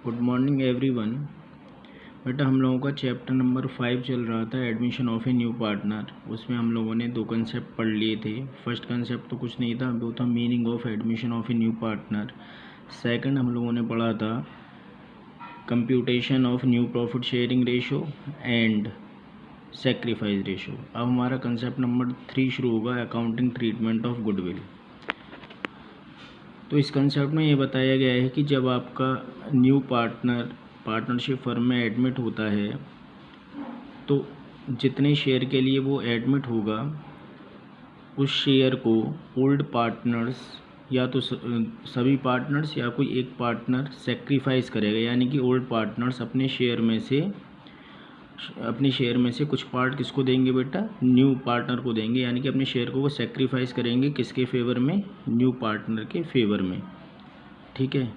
Good morning everyone. बेटा हम लोगों का चैप्टर नंबर 5 चल रहा था, admission of A new partner. उसमें हम लोगों ने दो कंसेप्ट पढ़ लिए थे। फर्स्ट कंसेप्ट तो कुछ नहीं था, वो था meaning of admission of A new partner. Second हम लोगों ने पढ़ा था computation of new profit sharing ratio and sacrifice ratio. अब हमारा कंसेप्ट नंबर 3 शुरू होगा, अकाउंटिंग ट्रीटमेंट ऑफ गुडविल। तो इस कंसेप्ट में ये बताया गया है कि जब आपका न्यू पार्टनरशिप फर्म में एडमिट होता है तो जितने शेयर के लिए वो एडमिट होगा उस शेयर को ओल्ड पार्टनर्स या तो सभी पार्टनर्स या कोई एक पार्टनर सेक्रीफाइस करेगा, यानी कि ओल्ड पार्टनर्स अपने शेयर में से कुछ पार्ट किसको देंगे बेटा, न्यू पार्टनर को देंगे। यानी कि अपने शेयर को वो सेक्रीफाइस करेंगे किसके फेवर में, न्यू पार्टनर के फेवर में। ठीक है,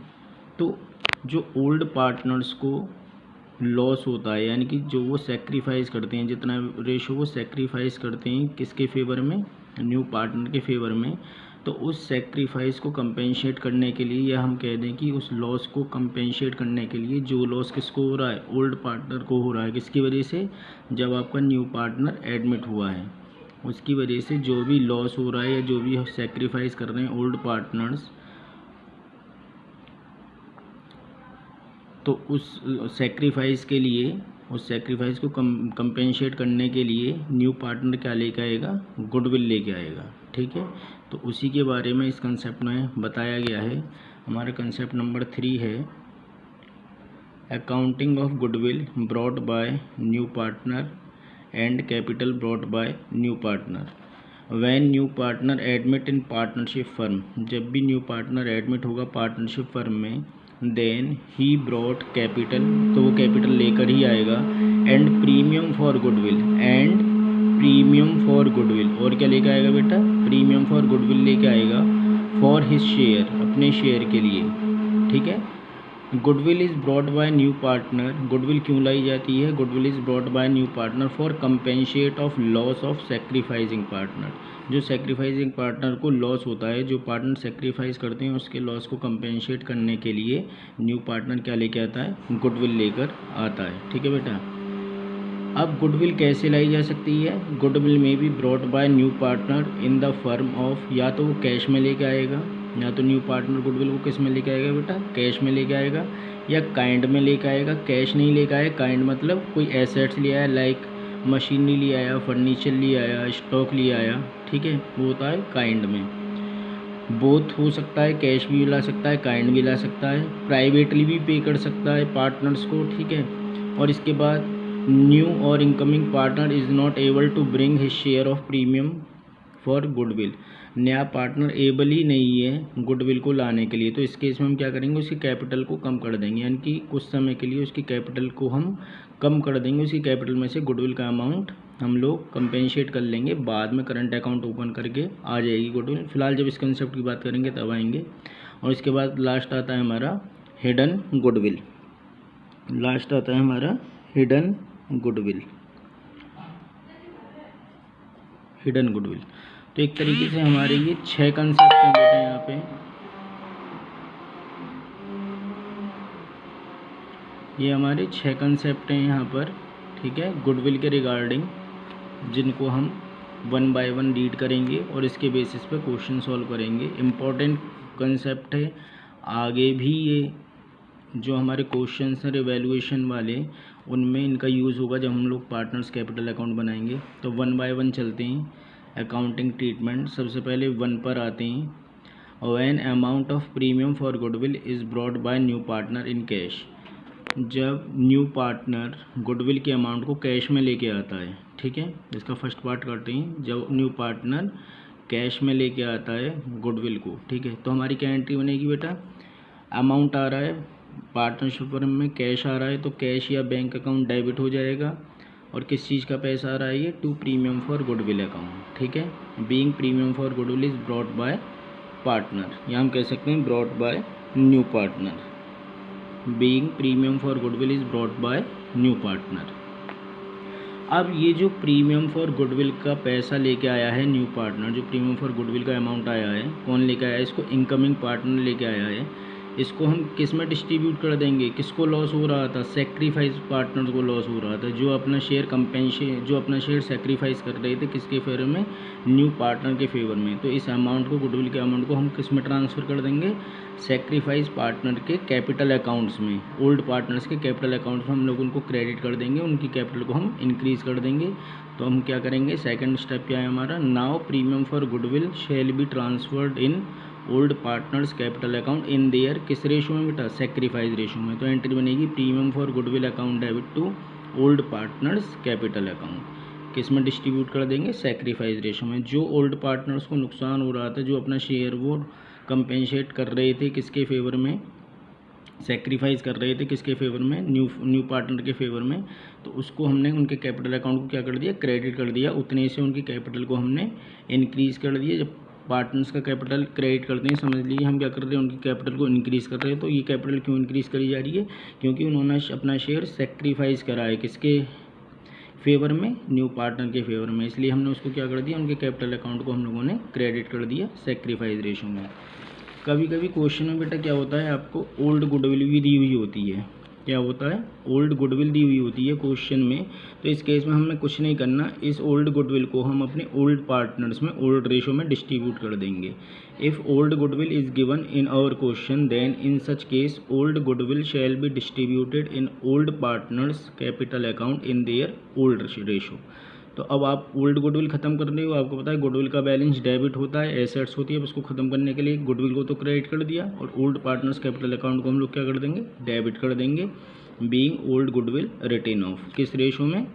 तो जो ओल्ड पार्टनर्स को लॉस होता है, यानी कि जो वो सेक्रीफाइस करते हैं, जितना रेशो वो सेक्रीफाइस करते हैं किसके फेवर में, न्यू पार्टनर के फेवर में, तो उस सेक्रीफाइस को कंपेंसेट करने के लिए, या हम कह दें कि उस लॉस को कंपेंसेट करने के लिए, जो लॉस किसको हो रहा है, ओल्ड पार्टनर को हो रहा है। किसकी वजह से, जब आपका न्यू पार्टनर एडमिट हुआ है उसकी वजह से जो भी लॉस हो रहा है या जो भी सेक्रीफाइस कर रहे हैं ओल्ड पार्टनर्स, तो उस सेक्रीफाइस के लिए, उस सेक्रीफाइस को कंपेंसेट करने के लिए न्यू पार्टनर क्या लेके आएगा, गुडविल लेके आएगा। ठीक है, तो उसी के बारे में इस कंसेप्ट में बताया गया है। हमारा कंसेप्ट नंबर 3 है accounting of goodwill brought by new partner and capital brought by new partner. When new partner admit in partnership firm, जब भी न्यू पार्टनर एडमिट होगा पार्टनरशिप फर्म में, देन ही ब्रॉट कैपिटल, तो वो capital लेकर ही आएगा, and premium for goodwill, and premium for goodwill, और क्या लेकर आएगा बेटा, प्रीमियम फॉर गुडविल लेके आएगा, फॉर हिज शेयर, अपने शेयर के लिए। ठीक है, goodwill is brought by new partner, goodwill क्यों लाई जाती है, goodwill is brought by new partner for compensate of loss of sacrificing partner. जो सेक्रीफाइसिंग पार्टनर को लॉस होता है, जो पार्टनर सेक्रीफाइस करते हैं उसके लॉस को कंपेंसेट करने के लिए न्यू पार्टनर क्या लेके आता है, गुडविल लेकर आता है। ठीक है बेटा, अब गुडविल कैसे लाई जा सकती है, गुडविल में भी brought by new partner in the firm of, या तो वो कैश में लेके आएगा, या तो न्यू पार्टनर गुडविल को किस में लेके आएगा बेटा, कैश में लेके आएगा, या काइंड में लेके आएगा। कैश नहीं लेके आए, काइंड मतलब कोई एसेट्स ले आया, लाइक मशीनरी ले आया, फर्नीचर ले आया, स्टॉक ले आया। ठीक है, वो होता है काइंड में। बोथ हो सकता है, कैश भी ला सकता है, काइंड भी ला सकता है, प्राइवेटली भी पे कर सकता है पार्टनर्स को। ठीक है, और इसके बाद न्यू और incoming partner is not able to bring his share of premium for goodwill, नया पार्टनर एबल ही नहीं है गुडविल को लाने के लिए, तो इस केस में हम क्या करेंगे, उसकी कैपिटल को कम कर देंगे, यानी कि कुछ समय के लिए उसकी कैपिटल को हम कम कर देंगे। उसकी कैपिटल में से गुडविल का अमाउंट हम लोग कंपेंसेट कर लेंगे, बाद में करंट अकाउंट ओपन करके आ जाएगी गुडविल। फिलहाल जब इस कंसेप्ट की बात करेंगे तब आएंगे। और इसके बाद लास्ट आता है हमारा हिडन गुडविल, लास्ट आता है हमारा हिडन गुडविल, हिडन गुडविल। तो एक तरीके से हमारे ये 6 कंसेप्ट हैं बेटा यहाँ पे। ये हमारे 6 कंसेप्ट हैं यहाँ पर। ठीक है, गुडविल के रिगार्डिंग, जिनको हम 1 बाय 1 रीड करेंगे और इसके बेसिस पे क्वेश्चन सॉल्व करेंगे। इम्पोर्टेंट कंसेप्ट है, आगे भी ये जो हमारे क्वेश्चंस हैं रिवैल्यूएशन वाले, उनमें इनका यूज़ होगा जब हम लोग पार्टनर्स कैपिटल अकाउंट बनाएंगे। तो 1 बाय 1 चलते हैं। अकाउंटिंग ट्रीटमेंट, सबसे पहले 1 पर आते हैं। When amount of premium for goodwill is brought by new partner in cash, जब न्यू पार्टनर गुडविल के अमाउंट को कैश में लेके आता है। ठीक है, इसका फर्स्ट पार्ट करते हैं, जब न्यू पार्टनर कैश में लेके आता है गुडविल को। ठीक है, तो हमारी क्या एंट्री बनेगी बेटा, अमाउंट आ रहा है पार्टनरशिप फर्म में, कैश आ रहा है, तो कैश या बैंक अकाउंट डेबिट हो जाएगा। और किस चीज़ का पैसा आ रहा है, ये to premium for goodwill account. ठीक है, being premium for goodwill is brought by partner, या हम कह सकते हैं brought by new partner. Being premium for goodwill is brought by new partner. अब ये जो प्रीमियम फॉर गुडविल का पैसा लेके आया है न्यू पार्टनर, जो प्रीमियम फॉर गुडविल का अमाउंट आया है, कौन लेके आया है इसको, इनकमिंग पार्टनर लेके आया है। इसको हम किस में डिस्ट्रीब्यूट कर देंगे, किसको लॉस हो रहा था, सेक्रीफाइस पार्टनर को लॉस हो रहा था, जो अपना शेयर सेक्रीफाइस कर रहे थे किसके फेवर में, न्यू पार्टनर के फेवर में। तो इस अमाउंट को, गुडविल के अमाउंट को हम किस में ट्रांसफ़र कर देंगे, सेक्रीफाइस पार्टनर के कैपिटल अकाउंट्स में, ओल्ड पार्टनर्स के कैपिटल अकाउंट्स में हम लोग उनको क्रेडिट कर देंगे, उनकी कैपिटल को हम इंक्रीज़ कर देंगे। तो हम क्या करेंगे, सेकंड स्टेप क्या है हमारा, now premium for goodwill shall be transferred in old partners capital account in their, किस रेशो में बेटा, सेक्रीफाइस रेशो में। तो एंट्री बनेगी premium for goodwill account debit to old partners capital account, किस में डिस्ट्रीब्यूट कर देंगे, सेक्रीफाइस रेशो में। जो ओल्ड पार्टनर्स को नुकसान हो रहा था, जो अपना शेयर वो कंपेंसेट कर रहे थे किसके फेवर में, सेक्रीफाइस कर रहे थे किसके फेवर में, न्यू पार्टनर के फेवर में, तो उसको हमने उनके कैपिटल अकाउंट को क्या कर दिया, क्रेडिट कर दिया। उतने से उनकी कैपिटल को हमने इंक्रीज़ कर दिया। जब पार्टनर्स का कैपिटल क्रेडिट करते हैं, समझ लीजिए हम क्या कर रहे हैं, उनकी कैपिटल को इंक्रीज़ कर रहे हैं। तो ये कैपिटल क्यों इंक्रीज़ करी जा रही है, क्योंकि उन्होंने अपना शेयर सेक्रीफाइस करा है किसके फेवर में, न्यू पार्टनर के फेवर में, इसलिए हमने उसको क्या कर दिया, उनके कैपिटल अकाउंट को हम लोगों ने क्रेडिट कर दिया सेक्रीफाइस रेशो में। कभी कभी क्वेश्चन में बेटा क्या होता है, आपको ओल्ड गुडविल भी दी हुई होती है, क्या होता है, ओल्ड गुडविल दी हुई होती है क्वेश्चन में। तो इस केस में हमें कुछ नहीं करना, इस ओल्ड गुडविल को हम अपने ओल्ड पार्टनर्स में ओल्ड रेशो में डिस्ट्रीब्यूट कर देंगे। If old goodwill is given in our question, then in such case old goodwill shall be distributed in old partners capital account in their old ratio. तो अब आप old goodwill खत्म कर रहे हो, आपको पता है गुडविल का बैलेंस डेबिट होता है, एसेट्स होती है, उसको खत्म करने के लिए गुडविल को तो क्रेडिट कर दिया, और ओल्ड पार्टनर्स कैपिटल अकाउंट को हम लोग क्या कर देंगे, डेबिट कर देंगे। Being old goodwill written off, किस रेशो में,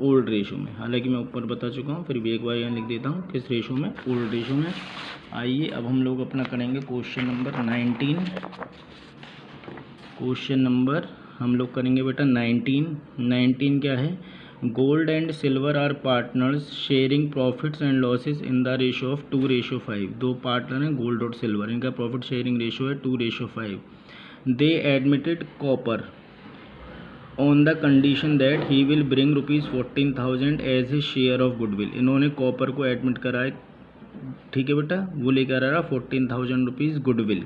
ओल्ड रेशो में। हालांकि मैं ऊपर बता चुका हूँ, फिर भी एक बार यहाँ लिख देता हूँ, किस रेशो में, ओल्ड रेशो में। आइए अब हम लोग अपना करेंगे क्वेश्चन नंबर 19। क्वेश्चन नंबर हम लोग करेंगे बेटा 19 क्या है, gold and silver are partners sharing profits and losses in the ratio of 2:5। दो पार्टनर हैं गोल्ड और सिल्वर, इनका प्रॉफिट शेयरिंग रेशो है 2:5। They admitted copper on the condition that he will bring ₹14,000 as his share of goodwill. इन्होंने copper को admit करा है, ठीक है बेटा, वो लेकर आ रहा 14,000 rupees goodwill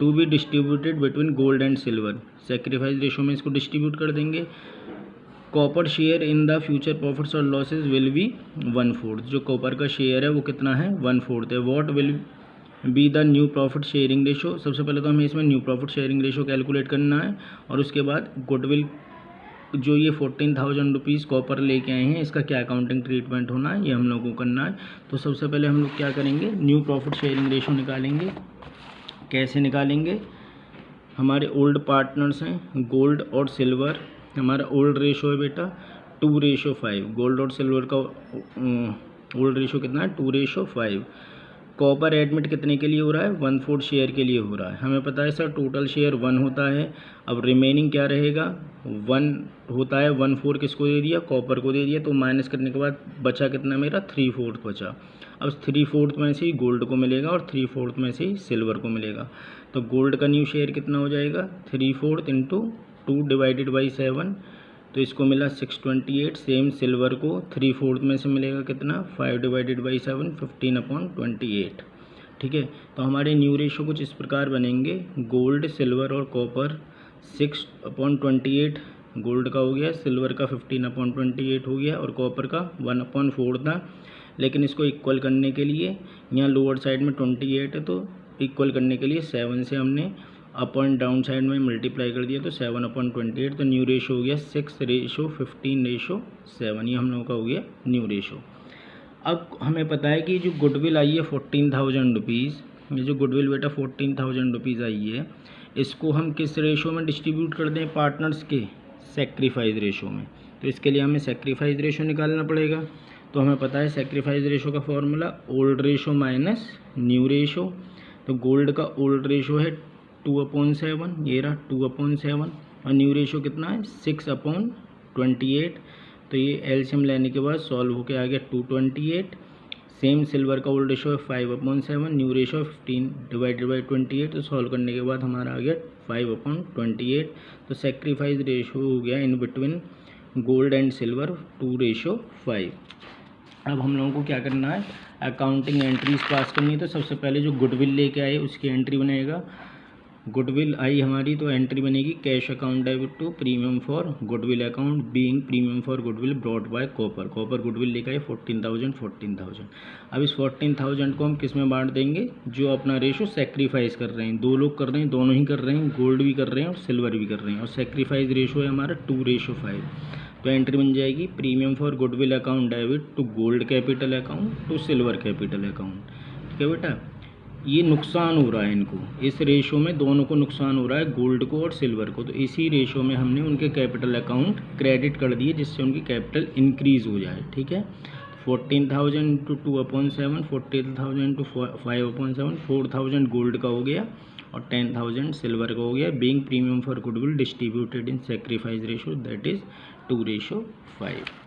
to be distributed between gold and silver. Sacrifice ratio में इसको डिस्ट्रीब्यूट कर देंगे। Copper share in the future profits और लॉसेज विल बी 1/4। जो कॉपर का शेयर है वो कितना है, 1/4 है। What will be the new profit sharing ratio, सबसे पहले तो हमें इसमें new profit sharing ratio calculate करना है, और उसके बाद गुडविल जो ये 14,000 रुपीज़ कॉपर लेके आए हैं, इसका क्या अकाउंटिंग ट्रीटमेंट होना है, ये हम लोग को करना है। तो सबसे पहले हम लोग क्या करेंगे, न्यू प्रॉफिट शेयरिंग रेशो निकालेंगे। कैसे निकालेंगे, हमारे ओल्ड पार्टनर्स हैं गोल्ड और सिल्वर, हमारा ओल्ड रेशो है बेटा 2:5। गोल्ड और सिल्वर का ओल्ड रेशो कितना है, 2:5। कॉपर एडमिट कितने के लिए हो रहा है, 1/4 शेयर के लिए हो रहा है। हमें पता है सर टोटल शेयर 1 होता है, अब रिमेनिंग क्या रहेगा, 1 होता है, 1/4 किसको दे दिया, कॉपर को दे दिया, तो माइनस करने के बाद बचा कितना मेरा, 3/4 बचा। अब 3/4 में से ही गोल्ड को मिलेगा और 3/4 में से ही सिल्वर को मिलेगा। तो गोल्ड का न्यू शेयर कितना हो जाएगा, 3/4 × 2/7, तो इसको मिला 628। सेम सिल्वर को 3/4 में से मिलेगा कितना, 5/7, 15/28। ठीक है, तो हमारे न्यू रेशो कुछ इस प्रकार बनेंगे, गोल्ड सिल्वर और कॉपर 6/28 गोल्ड का हो गया, सिल्वर का 15/28 हो गया, और कॉपर का 1/4 था। लेकिन इसको इक्वल करने के लिए यहाँ लोअर साइड में 28 है, तो इक्वल करने के लिए 7 से हमने अप एंड डाउन साइड में मल्टीप्लाई कर दिया, तो 7/28। तो न्यू रेशो हो गया 6:15:7, ये हम लोगों का हो गया न्यू रेशो। अब हमें पता है कि जो गुडविल आई है 14,000 रुपीज़, ये जो गुडविल बेटा 14,000 रुपीज़ आई है, इसको हम किस रेशो में डिस्ट्रीब्यूट कर दें, पार्टनर्स के सेक्रीफाइस रेशो में। तो इसके लिए हमें सेक्रीफाइस रेशो निकालना पड़ेगा। तो हमें पता है सेक्रीफाइस रेशो का formula old ratio minus new ratio. तो गोल्ड का ओल्ड रेशो है 2/7, ये रहा 2/7, और न्यू रेशो कितना है 6/28। तो ये एलसीएम लेने के बाद सॉल्व होकर आ गया 228। सेम सिल्वर का ओल्ड रेशो है 5/7, न्यू रेशो 15/28, तो सॉल्व करने के बाद हमारा आ गया 5/28। तो सेक्रीफाइस रेशो हो गया in between gold and silver 2:5। अब हम लोगों को क्या करना है, अकाउंटिंग एंट्रीज पास करनी है। तो सबसे पहले जो गुडविल लेके आए उसकी एंट्री बनेगा, गुडविल आई हमारी, तो एंट्री बनेगी cash account debit to premium for goodwill account being premium for goodwill brought by copper. Copper goodwill लेकर आए 14,000। अब इस 14,000 को हम किस में बांट देंगे, जो अपना रेशो सेक्रीफाइस कर रहे हैं, दो लोग कर रहे हैं, दोनों ही कर रहे हैं, गोल्ड भी कर रहे हैं और सिल्वर भी कर रहे हैं, और सेक्रीफाइस रेशो है हमारा 2:5। तो एंट्री बन जाएगी premium for goodwill account debit to gold capital account to silver capital account. ठीक है बेटा, ये नुकसान हो रहा है इनको, इस रेशो में दोनों को नुकसान हो रहा है, गोल्ड को और सिल्वर को, तो इसी रेशो में हमने उनके कैपिटल अकाउंट क्रेडिट कर दिए जिससे उनकी कैपिटल इंक्रीज़ हो जाए। ठीक है, 14,000 इंटू 2/7, 14,000 इंटू 5/7, 4,000 गोल्ड का हो गया और 10,000 सिल्वर का हो गया, being premium for goodwill distributed in sacrifice ratio that is 2:5।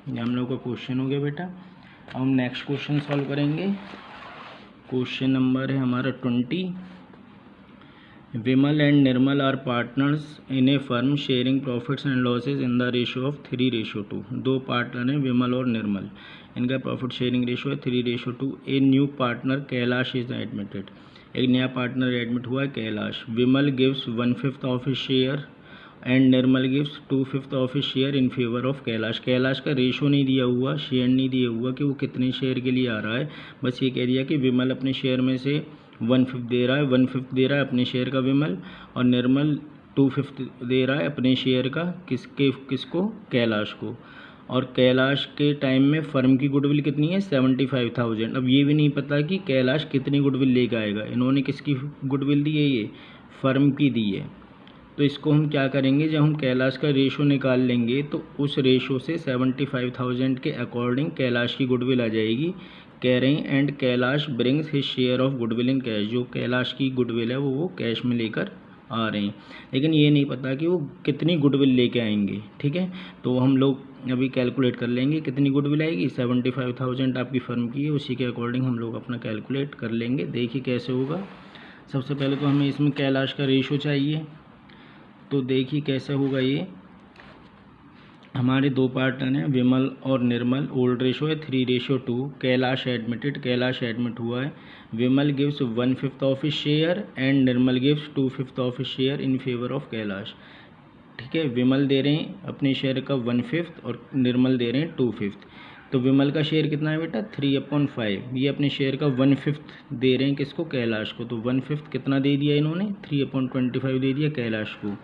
ये हम लोग का क्वेश्चन हो गया बेटा। अब हम नेक्स्ट क्वेश्चन सॉल्व करेंगे। क्वेश्चन नंबर है हमारा 20। Vimal and Nirmal are partners in a firm sharing profits and losses in the ratio of 3:2। दो पार्टनर हैं विमल और निर्मल, इनका प्रॉफिट शेयरिंग रेशो है 3:2। A new partner Kailash is admitted. एक नया पार्टनर एडमिट हुआ है Kailash. Vimal gives 1/5 of his share and Nirmal gives 2/5 of his share in favour of Kailash. Kailash का रेशो नहीं दिया हुआ, शेयर नहीं दिया हुआ कि वो कितने शेयर के लिए आ रहा है, बस ये कह दिया कि विमल अपने शेयर में से 1/5 दे रहा है, 1/5 दे रहा है अपने शेयर का विमल, और निर्मल 2/5 दे रहा है अपने शेयर का किसको, कैलाश को। और कैलाश के टाइम में फर्म की गुडविल कितनी है 75,000। अब ये भी नहीं पता कि कैलाश कितनी गुडविल लेकर आएगा, इन्होंने किसकी गुडविल दी है, ये फर्म की दी है। तो इसको हम क्या करेंगे, जब हम कैलाश का रेशो निकाल लेंगे तो उस रेशो से 75,000 के अकॉर्डिंग कैलाश की गुडविल आ जाएगी। कह रहे हैं and Kailash brings his share of goodwill in cash. जो कैलाश की गुडविल है वो कैश में लेकर आ रहे हैं, लेकिन ये नहीं पता कि वो कितनी गुडविल लेके आएंगे। ठीक है, तो हम लोग अभी कैलकुलेट कर लेंगे कितनी गुडविल आएगी। 75,000 आपकी फर्म की है, उसी के अकॉर्डिंग हम लोग अपना कैलकुलेट कर लेंगे। देखिए कैसे होगा। सबसे पहले तो हमें इसमें कैलाश का रेशो चाहिए, तो देखिए कैसा होगा। ये हमारे दो पार्टनर हैं विमल और निर्मल, ओल्ड रेशो है 3:2। कैलाश एडमिटेड, कैलाश एडमिट हुआ है। Vimal gives 1/5 of his share and Nirmal gives 2/5 of his share in favour of Kailash. ठीक है, विमल दे रहे हैं अपने शेयर का 1/5 और निर्मल दे रहे हैं 2/5। तो विमल का शेयर कितना है बेटा 3/5, ये अपने शेयर का 1/5 दे रहे हैं किसको, कैलाश को। तो 1/5 कितना दे दिया इन्होंने, 3/25 दे दिया कैलाश को।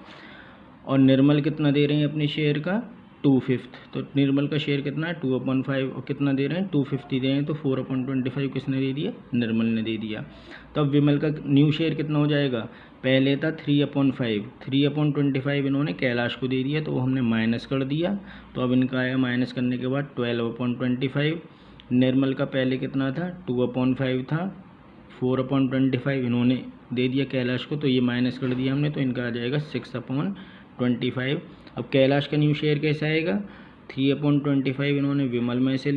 और निर्मल कितना दे रहे हैं अपने शेयर का 2/5, तो निर्मल का शेयर कितना है 2/5 और कितना दे रहे हैं 250 दे रहे हैं, तो 4/25 किसने दे दिया, निर्मल ने दे दिया। तो अब विमल का न्यू शेयर कितना हो जाएगा, पहले था 3/5, 3/25 इन्होंने कैलाश को दे दिया, तो वो हमने माइनस कर दिया। तो अब इनका आया माइनस करने के बाद 12/25। निर्मल का पहले कितना था 2/5 था, 4/25 इन्होंने दे दिया कैलाश को, तो ये माइनस कर दिया हमने, तो इनका आ जाएगा 6/25। अब कैलाश का न्यू शेयर कैसा आएगा, 3/25 इन्होंने विमल से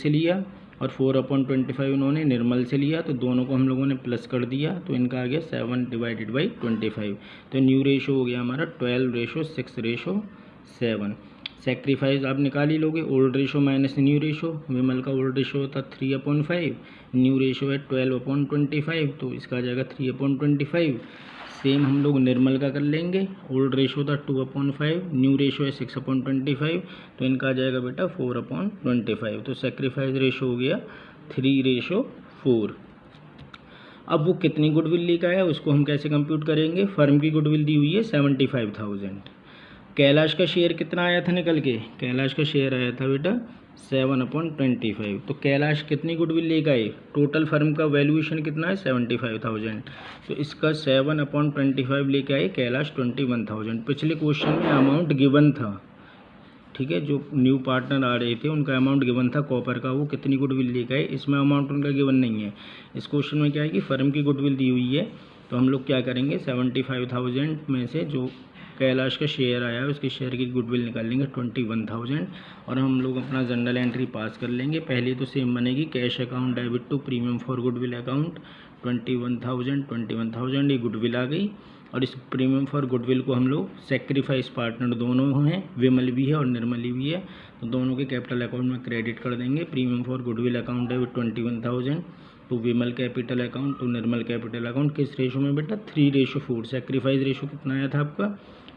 लिया और 4/25 इन्होंने निर्मल से लिया, तो दोनों को हम लोगों ने प्लस कर दिया, तो इनका आ गया 7/25। तो न्यू रेशो हो गया हमारा 12:6:7। सेक्रीफाइस आप निकाल ही लोगे, old ratio minus new ratio. Vimal का ओल्ड रेशो होता 3/5, न्यू रेशो है 12/25, तो इसका आ जाएगा 3/25। सेम हम लोग निर्मल का कर लेंगे, ओल्ड रेशो था 2/5, न्यू रेशो है 6/25, तो इनका आ जाएगा बेटा 4/25। तो सेक्रीफाइस रेशो हो गया 3:4। अब वो कितनी गुडविल लेकर आया उसको हम कैसे कंप्यूट करेंगे। फर्म की गुडविल दी हुई है 75,000। कैलाश का शेयर कितना आया था निकल के, कैलाश का शेयर आया था बेटा 7/25। तो कैलाश कितनी गुडविल लेकर आए, टोटल फर्म का वैल्यूएशन कितना है 75,000, तो इसका 7/25 लेके आए कैलाश 21,000। पिछले क्वेश्चन में अमाउंट गिवन था, ठीक है, जो न्यू पार्टनर आ रहे थे उनका अमाउंट गिवन था कॉपर का, वो कितनी गुडविल लेकर आए, इसमें अमाउंट उनका गिवन नहीं है। इस क्वेश्चन में क्या है कि फर्म की गुडविल दी हुई है, तो हम लोग क्या करेंगे 75,000 में से जो कैलाश का शेयर आया है उसके शेयर की गुडविल निकाल लेंगे 21,000 और हम लोग अपना जनरल एंट्री पास कर लेंगे। पहले तो सेम बनेगी cash account debit to premium for goodwill account 21,000 ये गुडविल आ गई। और इस प्रीमियम फॉर गुडविल को हम लोग सेक्रीफाइस पार्टनर दोनों हैं, विमल भी है और निर्मली भी है, तो दोनों के कैपिटल अकाउंट में क्रेडिट कर देंगे। Premium for goodwill account debit 21,000 to Vimal capital account to Nirmal capital account. किस रेशो में बेटा? 3:4। सेक्रीफाइस रेशो कितना आया था आपका?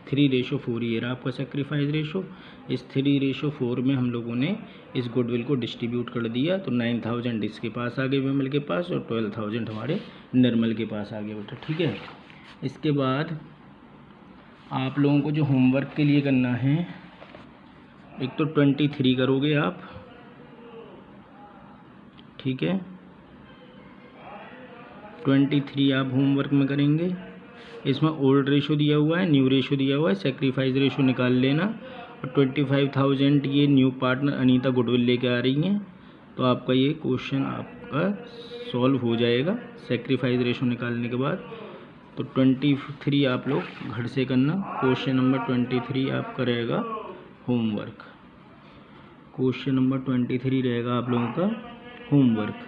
3:4। ये रहा आपका सेक्रीफाइस रेशो। इस 3:4 में हम लोगों ने इस गुडविल को डिस्ट्रीब्यूट कर दिया, तो 9,000 इसके पास आ गए विमल के पास और 12,000 हमारे निर्मल के पास आ गए बेटा। ठीक है, इसके बाद आप लोगों को जो होमवर्क के लिए करना है, एक तो 23 करोगे आप, ठीक है, 23 आप होमवर्क में करेंगे। इसमें ओल्ड रेशो दिया हुआ है, न्यू रेशो दिया हुआ है, सेक्रीफाइस रेशो निकाल लेना। और 25,000 ये न्यू पार्टनर अनीता गुडविल लेके आ रही हैं, तो आपका ये क्वेश्चन आपका सॉल्व हो जाएगा सेक्रीफाइस रेशो निकालने के बाद। तो 23 आप लोग घर से करना। क्वेश्चन नंबर 23 आपका रहेगा होमवर्क। क्वेश्चन नंबर 23 रहेगा आप लोगों का होमवर्क।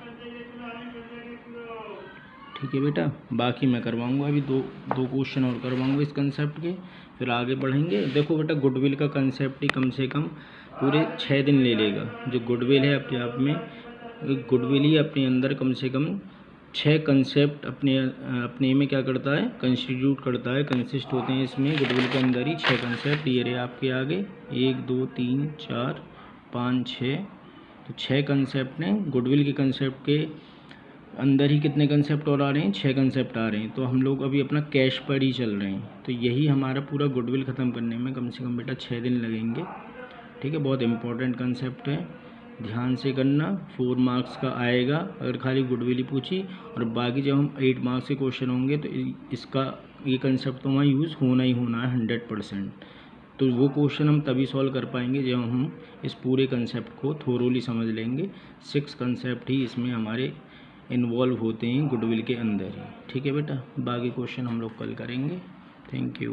ठीक है बेटा, बाकी मैं करवाऊंगा, अभी दो क्वेश्चन और करवाऊंगा इस कंसेप्ट के, फिर आगे बढ़ेंगे। देखो बेटा, गुडविल का कंसेप्ट ही कम से कम पूरे 6 दिन ले लेगा। जो गुडविल है अपने आप में, गुडविल ही अपने अंदर कम से कम 6 कंसेप्ट अपने में क्या करता है? कंस्टिट्यूट करता है, कंसिस्ट होते हैं इसमें गुडविल के अंदर ही 6 कंसेप्ट। ये रहे आपके आगे 1 2 3 4 5 6, तो 6 कंसेप्ट ने गुडविल के कंसेप्ट के अंदर ही कितने कंसेप्ट और आ रहे हैं? 6 कंसेप्ट आ रहे हैं। तो हम लोग अभी अपना कैश पर ही चल रहे हैं, तो यही हमारा पूरा गुडविल ख़त्म करने में कम से कम बेटा 6 दिन लगेंगे। ठीक है, बहुत इंपॉर्टेंट कंसेप्ट है, ध्यान से करना। 4 मार्क्स का आएगा अगर खाली गुडविल ही पूछी, और बाकी जब हम 8 मार्क्स के क्वेश्चन होंगे तो इसका ये कंसेप्ट तो वहाँ यूज़ होना ही होना है 100%। तो वो क्वेश्चन हम तभी सॉल्व कर पाएंगे जब हम इस पूरे कंसेप्ट को थोरोली समझ लेंगे। 6 कंसेप्ट ही इसमें हमारे इन्वॉल्व होते हैं गुडविल के अंदर ही। ठीक है बेटा, बाकी क्वेश्चन हम लोग कल करेंगे। Thank you.